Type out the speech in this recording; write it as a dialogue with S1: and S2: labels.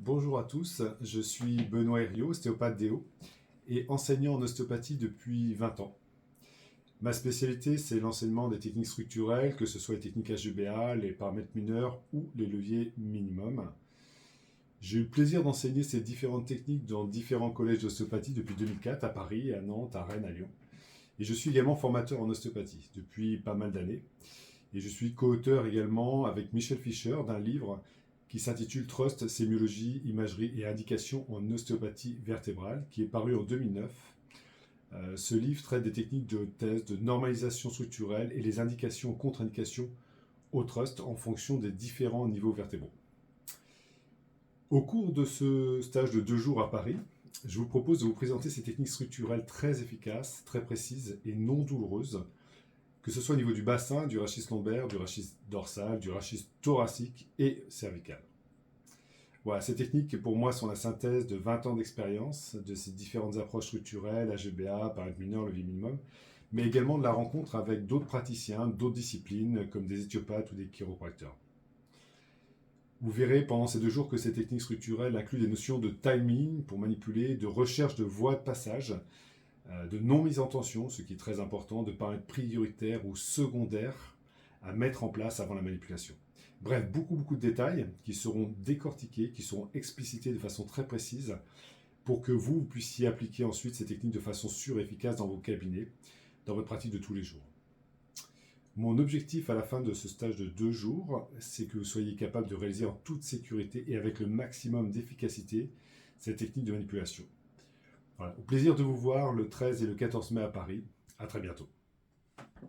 S1: Bonjour à tous, je suis Benoît Herriot, ostéopathe déo et enseignant en ostéopathie depuis 20 ans. Ma spécialité, c'est l'enseignement des techniques structurelles, que ce soit les techniques HGBA, les paramètres mineurs ou les leviers minimum. J'ai eu le plaisir d'enseigner ces différentes techniques dans différents collèges d'ostéopathie depuis 2004 à Paris, à Nantes, à Rennes, à Lyon. Et je suis également formateur en ostéopathie depuis pas mal d'années. Et je suis co-auteur également avec Michel Fischer d'un livre qui s'intitule Trust, sémiologie, imagerie et indication en ostéopathie vertébrale, qui est paru en 2009. Ce livre traite des techniques de thèse, de normalisation structurelle et les indications, contre-indications au trust en fonction des différents niveaux vertébraux. Au cours de ce stage de 2 jours à Paris, je vous propose de vous présenter ces techniques structurelles très efficaces, très précises et non douloureuses, que ce soit au niveau du bassin, du rachis lombaire, du rachis dorsal, du rachis thoracique et cervical. Voilà, ces techniques, pour moi, sont la synthèse de 20 ans d'expérience de ces différentes approches structurelles, HGBA, paramètres mineurs, levier minimum, mais également de la rencontre avec d'autres praticiens, d'autres disciplines, comme des éthiopathes ou des chiropracteurs. Vous verrez pendant ces 2 jours que ces techniques structurelles incluent des notions de timing pour manipuler, de recherche de voies de passage, de non-mise en tension, ce qui est très important, de paramètres prioritaires ou secondaires à mettre en place avant la manipulation. Bref, beaucoup de détails qui seront décortiqués, qui seront explicités de façon très précise pour que vous puissiez appliquer ensuite ces techniques de façon sûre et efficace dans vos cabinets, dans votre pratique de tous les jours. Mon objectif à la fin de ce stage de 2 jours, c'est que vous soyez capable de réaliser en toute sécurité et avec le maximum d'efficacité cette technique de manipulation. Voilà. Au plaisir de vous voir le 13 et le 14 mai à Paris. À très bientôt.